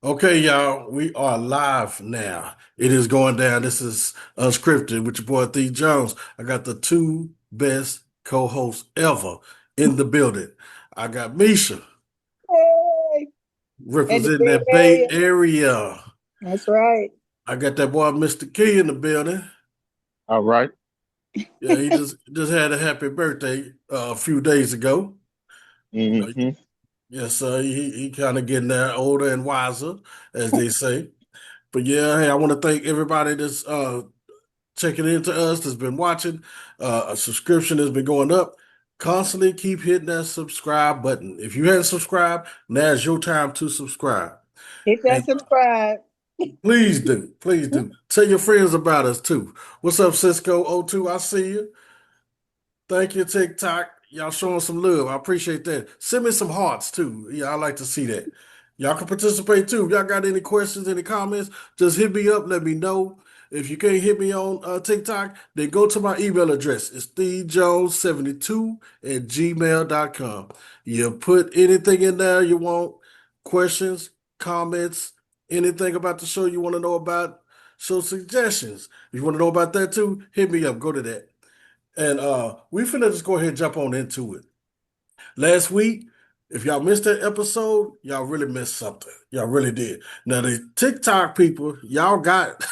Okay, y'all, we are live now. It is going down. This is Unscripted with your boy Thee Jones. I got the two best co-hosts ever in the building. I got Misha Hey, in the representing Bay that Bay Area. Area. That's right. I got that boy Mr. Key in the building. All right. Yeah, he just had a happy birthday a few days ago. You know, Hmm. yes, sir. He kind of getting there older and wiser, as they say. But yeah, hey, I want to thank everybody that's checking into us that's been watching. A subscription has been going up. Constantly keep hitting that subscribe button. If you haven't subscribed, now's your time to subscribe. Hit that And subscribe. please do, please do. Tell your friends about us too. What's up, Cisco O2? I see you. Thank you, TikTok. Y'all showing some love. I appreciate that. Send me some hearts too. Yeah, I like to see that. Y'all can participate too. If y'all got any questions, any comments, just hit me up. Let me know. If you can't hit me on TikTok, then go to my email address. It's thejones72 at gmail.com. You put anything in there you want, questions, comments, anything about the show you want to know about, show suggestions. If you want to know about that too, hit me up. Go to that. And we finna just go ahead and jump on into it. Last week, if y'all missed that episode, y'all really missed something. Y'all really did. Now the TikTok people, y'all got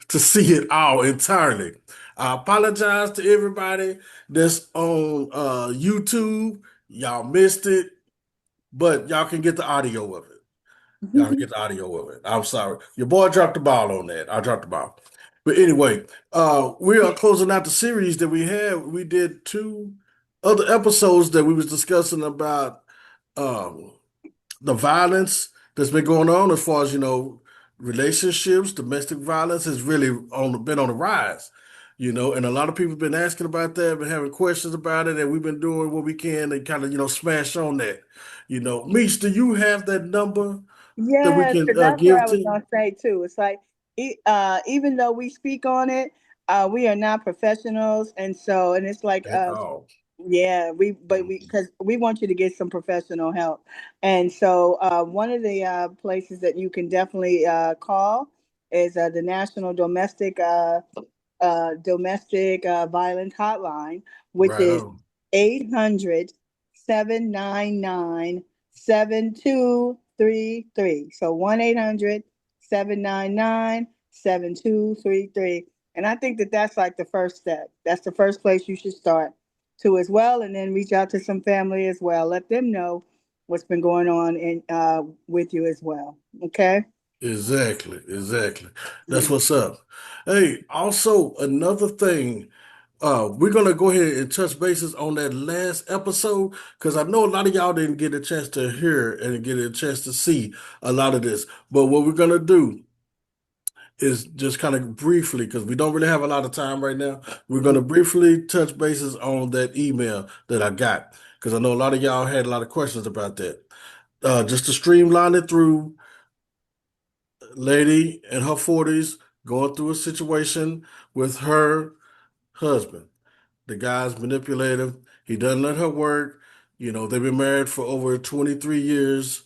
to see it all entirely. I apologize to everybody that's on YouTube. Y'all missed it, but y'all can get the audio of it. Y'all can get the audio of it. I'm sorry. Your boy dropped the ball on that. I dropped the ball. But anyway, we are closing out the series that we had. We did two other episodes that we was discussing about um, the violence that's been going on as far as, relationships, domestic violence has really been on the rise. And a lot of people have been asking about that, been having questions about it, and we've been doing what we can to kind of, smash on that. Meech, do you have that number that we Yes, can because that's what give I was to? gonna say too. It's like, even though we speak on it, we are not professionals, and it's like, At all. yeah, we Mhm. because we want you to get some professional help, and so one of the places that you can definitely call is the National Domestic Violence Hotline, which Right is on. 800-799-7233. So 1-800-799-7233. And I think that that's like the first step. That's the first place you should start to as well. And then reach out to some family as well. Let them know what's been going on with you as well. Okay. Exactly, exactly. That's what's up. Hey, also another thing, we're gonna go ahead and touch bases on that last episode because I know a lot of y'all didn't get a chance to hear and get a chance to see a lot of this. But what we're gonna do is just kind of briefly, because we don't really have a lot of time right now, we're gonna briefly touch bases on that email that I got because I know a lot of y'all had a lot of questions about that. Just to streamline it through, lady in her 40s going through a situation with her husband. The guy's manipulative. He doesn't let her work. They've been married for over 23 years,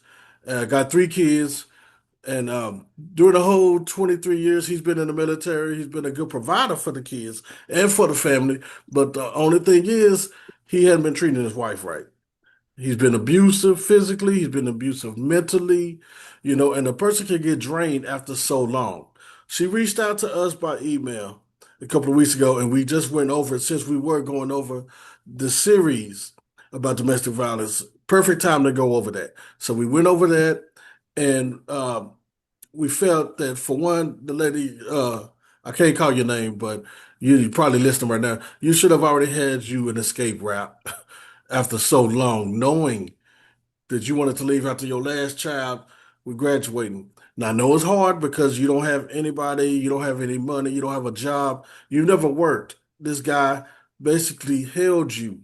got three kids. And during the whole 23 years he's been in the military, he's been a good provider for the kids and for the family. But the only thing is, he hadn't been treating his wife right. He's been abusive physically, he's been abusive mentally, and a person can get drained after so long. She reached out to us by email a couple of weeks ago, and we just went over it since we were going over the series about domestic violence. Perfect time to go over that. So we went over that, and we felt that for one, the lady, I can't call your name, but you probably listening right now. You should have already had you an escape route after so long, knowing that you wanted to leave after your last child with graduating. Now, I know it's hard because you don't have anybody, you don't have any money, you don't have a job, you've never worked. This guy basically held you.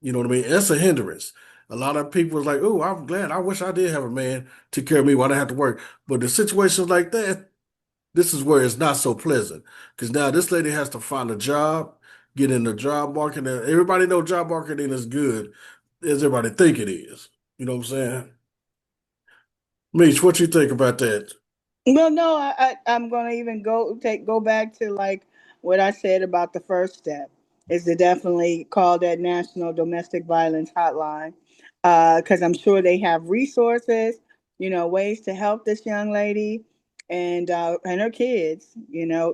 You know what I mean? That's a hindrance. A lot of people is like, "Oh, I'm glad. I wish I did have a man to care of me while I have to work." But the situations like that, this is where it's not so pleasant because now this lady has to find a job, get in the job market. And everybody know job marketing is good as everybody think it is. You know what I'm saying? Meech, what you think about that? Well, no, I'm gonna even go back to like what I said about the first step is to definitely call that National Domestic Violence Hotline, because I'm sure they have resources, ways to help this young lady and her kids.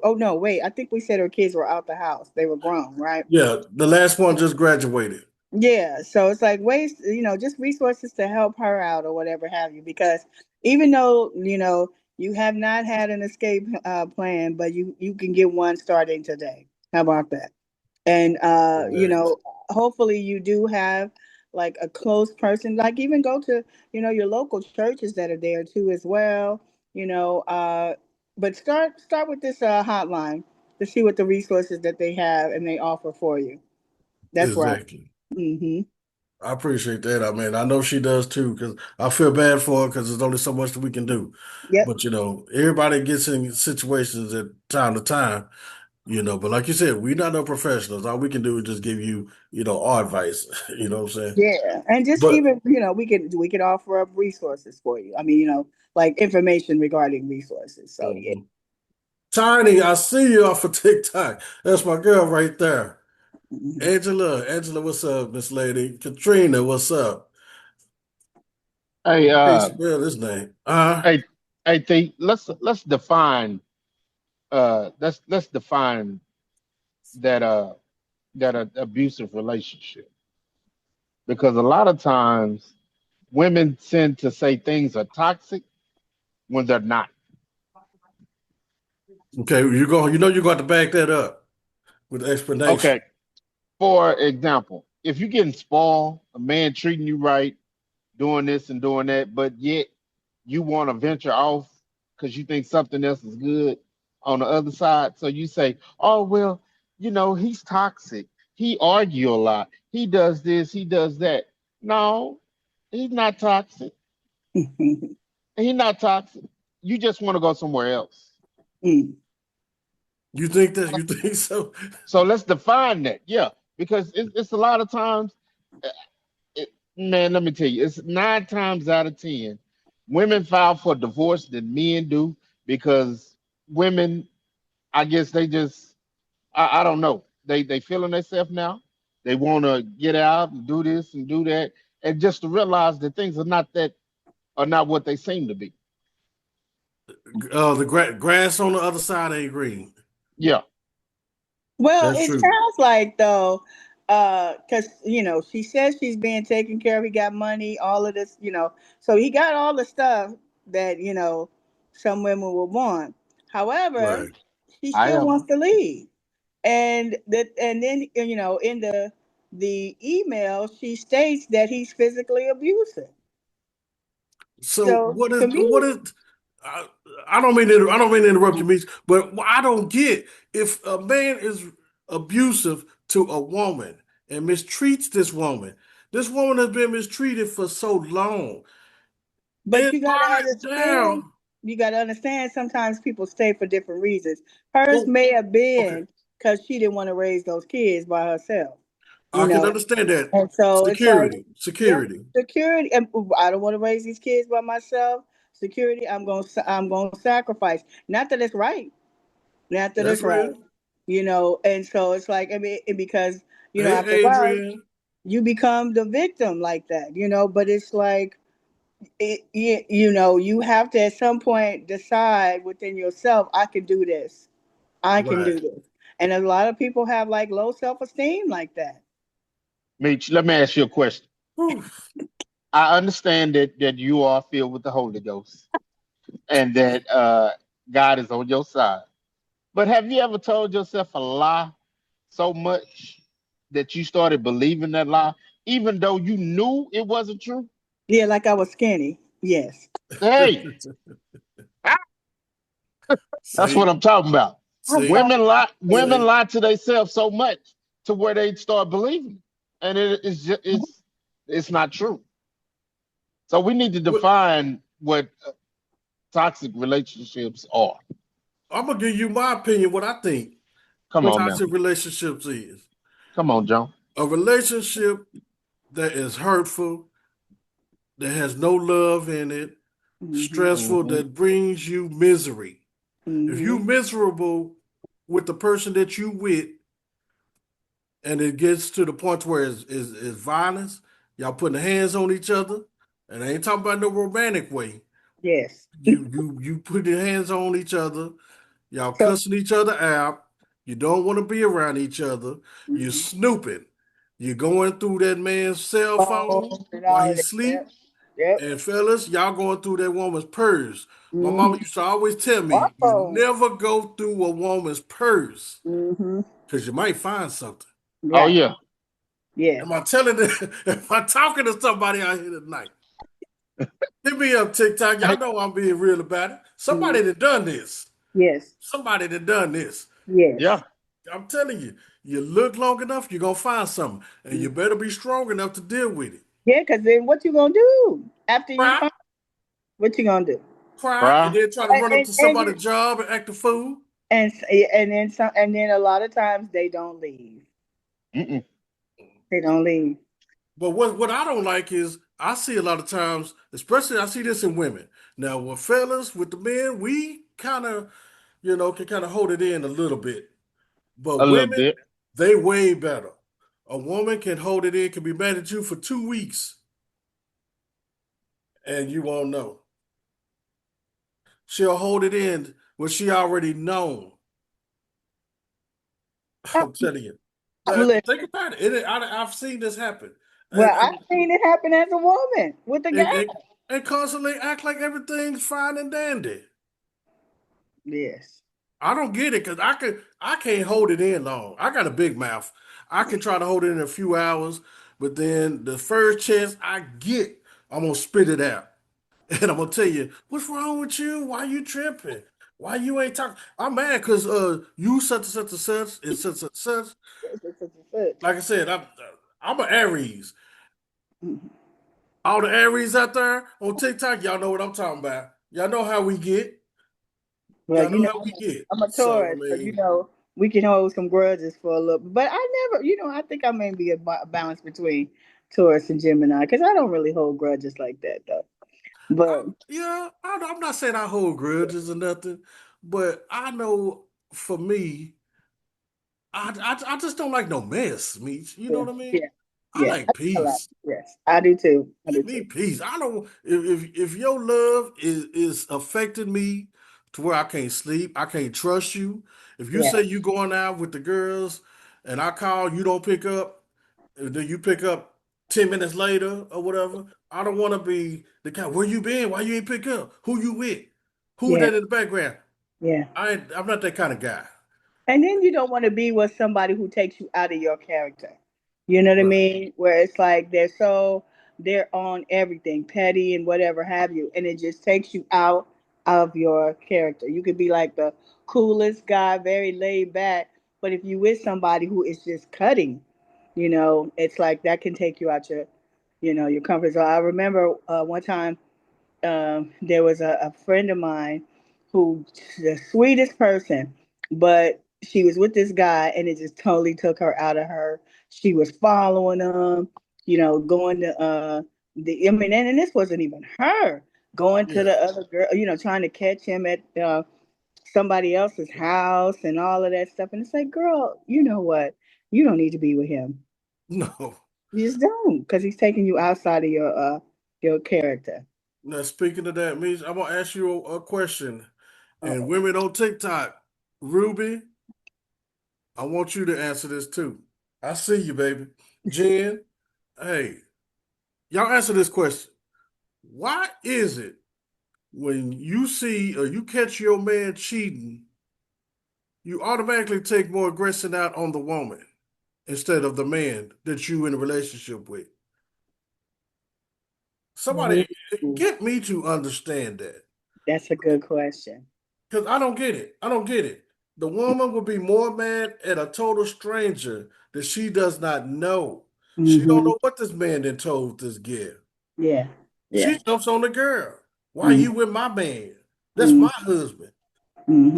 Oh no, wait, I think we said her kids were out the house; they were grown, right? Yeah, the last one just graduated. Yeah, so it's like ways, just resources to help her out or whatever have you. Because even though you have not had an escape plan, but you can get one starting today. How about that? And Correct. hopefully you do have like a close person. Like even go to your local churches that are there too as well. You know, but start with this hotline to see what the resources that they have and they offer for you. That's where I. Exactly. Mm-hmm. I appreciate that. I mean, I know she does too, because I feel bad for her because there's only so much that we can do. Yep. But everybody gets in situations at time to time, but like you said, we're not no professionals. All we can do is just give you, our advice. You know what I'm saying? Yeah, and just But even we could offer up resources for you. I mean, like information regarding resources. So yeah. mhm. Tiny, I see you off of TikTok. That's my girl right there. Mhm. Angela, what's up, Miss Lady? Katrina, what's up? Hey, Hey, spell this name. hey, hey, let's define let's define that abusive relationship, because a lot of times women tend to say things are toxic when they're not. Okay, you're going to back that up with explanation. Okay, for example, if you're getting spoiled, a man treating you right, doing this and doing that, but yet you want to venture off because you think something else is good on the other side. So you say, "Oh well, he's toxic. He argue a lot. He does this. He does that." No, he's not toxic. He's not toxic. You just want to go somewhere else. Mm. You think that? You think so? So let's define that. Yeah, because it's a lot of times. Man, let me tell you, it's 9 times out of 10, women file for divorce than men do, because women, I guess they just, I don't know, they feeling themselves now. They want to get out and do this and do that, and just to realize that things are not what they seem to be. The grass on the other side ain't green. Yeah. Well, That's it true. sounds like though, because she says she's being taken care of. He got money, all of this, so he got all the stuff that some women would want. However, Right. she I still am. wants to leave, and then in the email she states that he's physically abusive. So So what is to what me, is? I, I don't mean to interrupt you, Meech, but I don't get if a man is abusive to a woman and mistreats this woman. This woman has been mistreated for so long. but And you got to right understand, now, sometimes people stay for different reasons. Hers well, may have okay, been because she didn't want to raise those kids by herself, you I can know. understand that. And so it's like, Security, yep, security. security. And I don't want to raise these kids by myself. Security, I'm going to sacrifice. Not that it's right. Not that That's it's right. real. And so it's like, I mean, because Hey, after a while, Adrian. you become the victim like that, but it's like you have to at some point decide within yourself, I can do this. I can Right. do this. And a lot of people have like low self-esteem like that. Mitch, let me ask you a question. Whew. I understand that you are filled with the Holy Ghost, and that God is on your side. But have you ever told yourself a lie so much that you started believing that lie, even though you knew it wasn't true? Yeah, like I was skinny. Yes. Hey, that's what See, I'm talking about. I'm see, sorry. Women see. lie to themselves so much to where they start believing it. And it's not true. So we need to What, define what toxic relationships are. I'm gonna give you my opinion. What I think Come on now. toxic relationships is Come on, John. a relationship that is hurtful, that has no love in it, stressful, Mm-hmm. that brings you misery. If you Mm-hmm. miserable with the person that you with, and it gets to the point where it's violence, y'all putting hands on each other, and I ain't talking about no romantic way. Yes. You put your hands on each other, y'all So, cussing each other out. You don't want to be around each other. You're mhm. snooping. You're going through that man's cell phone Phones and while all he of that. sleep. Yep. Yep. And fellas, y'all going through that woman's purse. My mama Mm-hmm. used to always tell me, you Smartphone. never go through a woman's purse Mm-hmm. because you might find something. Oh Right. yeah. Yes. Am I telling it? Am I talking to somebody out here tonight? Hit me up, TikTok. Y'all Hey, know I'm being real about it. Mm-hmm. Somebody that done this. Yes. Somebody that done this. Yes. yeah. I'm telling you, you look long enough, you're gonna find something. And you Mm. better be strong enough to deal with it. Yeah, because then what you gonna do after you Cry, find what you gonna do? cry, and Cry. then try to run up to And you somebody's job and act a fool. and then some, and then a lot of times they don't leave. Mm-mm. They don't leave. But what I don't like is I see a lot of times, especially I see this in women. Now with fellas, with the men, we kind of, can kind of hold it in a little bit. But A little women, bit. they way better. A woman can hold it in, can be mad at you for 2 weeks, and you won't know. She'll hold it in what she already known. Uh, I'm telling you. Listen, Think about it. I've seen this happen, well, and I've and, seen it happen as a woman with a and, guy. and, and constantly act like everything's fine and dandy. Yes. I don't get it because I can't hold it in long. I got a big mouth. I can try to hold it in a few hours, but then the first chance I get, I'm gonna spit it out. And I'm gonna tell you, what's wrong with you? Why you tripping? Why you ain't talking? I'm mad because you such and such and such and such and such. Yes. Like I said, I'm an Aries. Mhm. All the Aries out there on TikTok, y'all know what I'm talking about. Y'all know how we get. Well, Y'all you know know, how we get. I'm a So I Taurus, so mean, we can hold some grudges for a little bit. But I never, I think I may be a balance between Taurus and Gemini because I don't really hold grudges like that though. But I'm not saying I hold grudges or nothing, but I know for me, I just don't like no mess, Meech. You know yeah, what I mean? yeah, I yeah. like I like peace. yes, I do too. I do Give me too. peace. I don't if your love is affecting me to where I can't sleep, I can't trust you. If you Yeah, say you going out with the girls and I call, you don't pick up, and then you pick up 10 minutes later or whatever, I don't want to be the guy, where you been? Why you ain't pick up? Who you with? Who yeah, that in the background? yeah. I'm not that kind of guy. And then you don't want to be with somebody who takes you out of your character. You know what I Right. mean? Where it's like they're on everything, petty and whatever have you, and it just takes you out of your character. You could be like the coolest guy, very laid back, but if you with somebody who is just cutting, it's like that can take you out your comfort zone. I remember one time there was a friend of mine who the sweetest person, but she was with this guy and it just totally took her out of her. She was following him, going to and this wasn't even her going to Yeah. the other girl, trying to catch him at somebody else's house and all of that stuff. And it's like, girl, you know what? You don't need to be with him. No. You just don't, because he's taking you outside of your character. Now speaking of that, Meech, I'm gonna ask you a question. And Uh-oh. women on TikTok, Ruby, I want you to answer this too. I see you, baby. Jen, hey, y'all answer this question. Why is it when you see or you catch your man cheating, you automatically take more aggression out on the woman instead of the man that you in a relationship with? Somebody Ooh, get me to understand that. that's a good question. Because I don't get it. I don't get it. The woman would be more mad at a total stranger that she does not know. She don't Hmm. know what this man then told this girl. Yeah, She yeah. jumps on the girl. Why Hmm. you with my man? That's Hmm. my husband.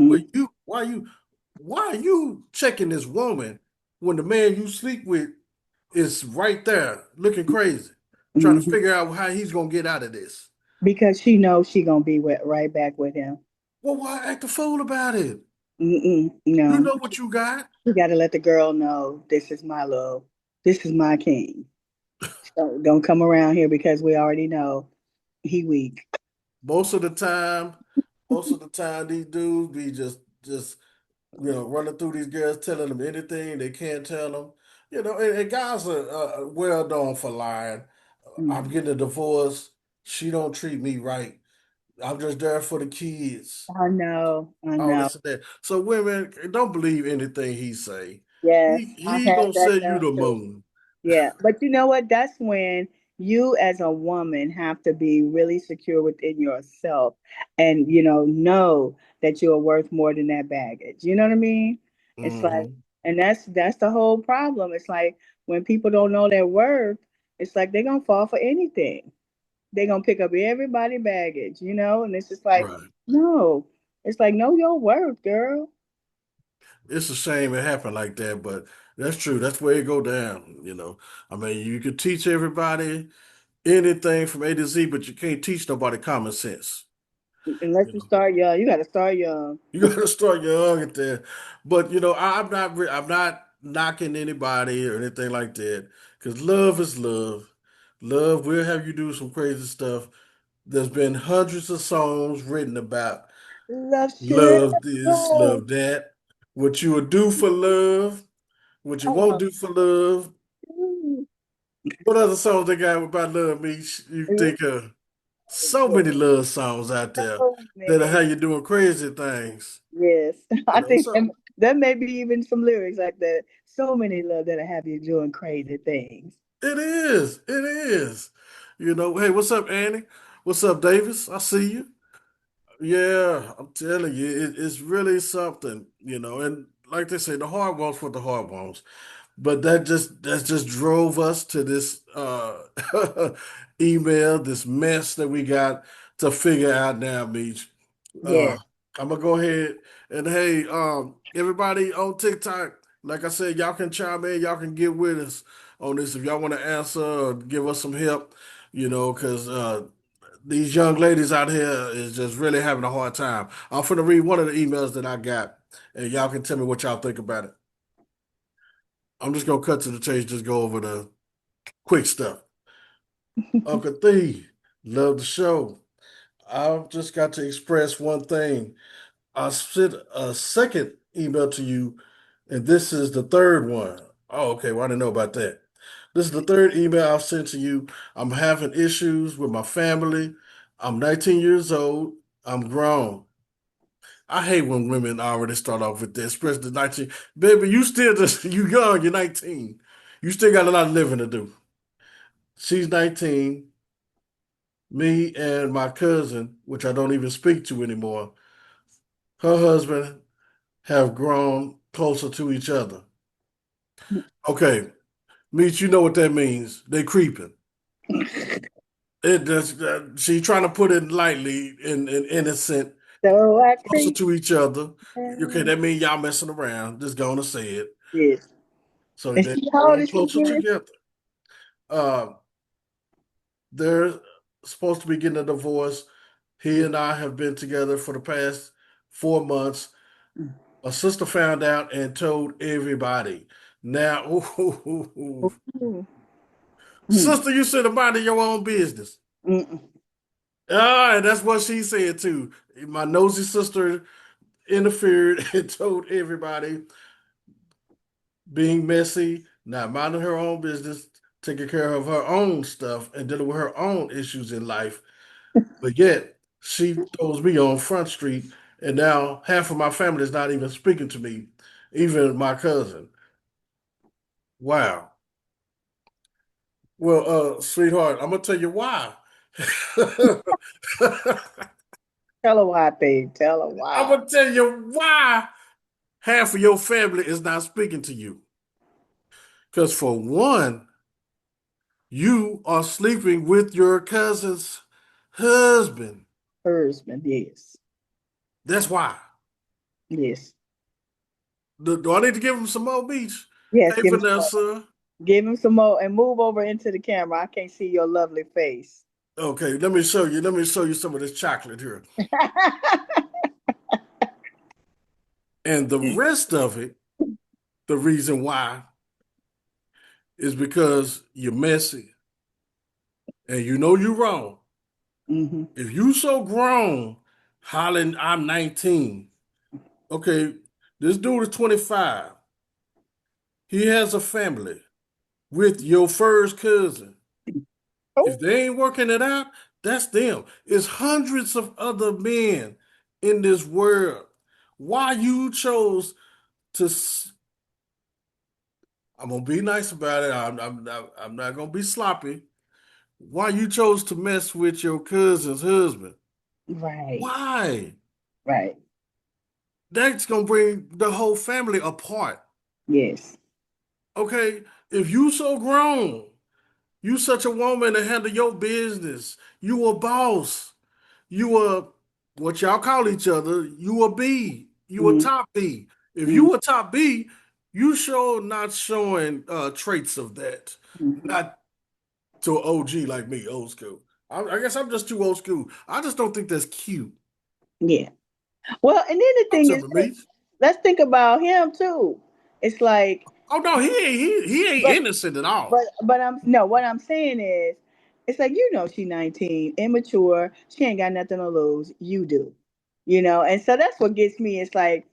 But Hmm. why are you checking this woman when the man you sleep with is right there looking crazy, trying to Hmm. figure out how he's gonna get out of this? Because she knows she gonna be right back with him. Well, why act a fool about it? You No, know what you got. you got to let the girl know this is my love. This is my king. So don't come around here because we already know he weak. Most of the time, these dudes be just running through these girls, telling them anything they can't tell them. And guys are well known for lying. I'm Mm. getting a divorce. She don't treat me right. I'm just there for the kids. I know. I All know. this and that. So women, don't believe anything he say. Yes, I've He had gonna that send you done the too. moon. Yeah, but you know what? That's when you, as a woman, have to be really secure within yourself, and know that you're worth more than that baggage. You know what I mean? It's like, Hmm. and that's the whole problem. It's like when people don't know their worth, it's like they're gonna fall for anything. They're gonna pick up everybody baggage, and it's just like, Right. no, it's like know your worth, girl. It's a shame it happened like that, but that's true. That's where it go down. I mean, you could teach everybody anything from A to Z, but you can't teach nobody common sense. Unless You you know, start young, you got to start young. you got to start young at that. But I'm not knocking anybody or anything like that because love is love. Love will have you do some crazy stuff. There's been hundreds of songs written about Love should love this, go. love that. What you will do for love, what you won't Oh, do for love. mm, What other songs they got about love, Meech? You yes, think of so many love songs out there so that'll many. have you doing crazy things. Yes, I think So that may be even some lyrics like that. So many love that have you doing crazy things. it is. It is. Hey, what's up, Annie? What's up, Davis? I see you. Yeah, I'm telling you, it's really something. And like they say, the hard ones for the hard ones. But that just drove us to this email, this mess that we got to figure out now, Beach. Yeah. I'm gonna go ahead and hey, everybody on TikTok, like I said, y'all can chime in, y'all can get with us on this if y'all want to answer or give us some help, because these young ladies out here is just really having a hard time. I'm finna read one of the emails that I got, and y'all can tell me what y'all think about it. I'm just gonna cut to the chase, just go over the quick stuff. Uncle Thee, love the show. I've just got to express one thing. I sent a second email to you, and this is the third one. Oh, okay. Well, I didn't know about that. This is the third email I've sent to you. I'm having issues with my family. I'm 19 years old. I'm grown. I hate when women already start off with this, especially 19. Baby, you still just you young, you're 19. You still got a lot of living to do. She's 19. Me and my cousin, which I don't even speak to anymore, her husband have grown closer to each other. Okay, Meech, you know what that means. They creeping. It just she trying to put it lightly and innocent, So I closer creep. to each other. Okay, Down. that means y'all messing around. Just gonna say it. Yes. So And they're she, how old growing is she closer again? together. Uh, they're supposed to be getting a divorce. He and I have been together for the past 4 months. My sister found out and told everybody. Now, Ooh. Mm. sister, you should have minded your own business. Mm. Ah, and that's what she said too. My nosy sister interfered and told everybody, being messy, not minding her own business, taking care of her own stuff, and dealing with her own issues in life. But yet, she throws me on Front Street, and now half of my family is not even speaking to me, even my cousin. Wow. Well, sweetheart, I'm gonna tell you why. Tell her why, babe. Tell her I'm why. gonna tell you why half of your family is not speaking to you. Because for one, you are sleeping with your cousin's husband. Husband, yes. That's why. Yes. Do I need to give him some more beach? Yes, Hey, give him some more. Vanessa. Give him some more and move over into the camera. I can't see your lovely face. Okay, let me show you. Let me show you some of this chocolate here. And the rest of it, the reason why is because you're messy and you know you're wrong. Hmm. If you so grown, hollering, I'm 19. Okay, this dude is 25. He has a family with your first cousin. If Oh, they ain't working it out, that's them. It's hundreds of other men in this world. Why you chose to? I'm gonna be nice about it. I'm not gonna be sloppy. Why you chose to mess with your cousin's husband? right, Why? right. That's gonna bring the whole family apart. Yes. Okay, if you so grown, you such a woman to handle your business. You a boss. You a what y'all call each other. You a B. You a Mm-hmm. top B. If you a top B, you sure not showing traits of that. Mm-hmm. Not to an OG like me, old school. I guess I'm just too old school. I just don't think that's cute. Yeah. Well, and then the Don't thing tell is, me, me. let's think about him too. It's like, Oh no, he ain't but innocent at all. but I'm no. What I'm saying is, it's like she's 19, immature. She ain't got nothing to lose. You do, and so that's what gets me. It's like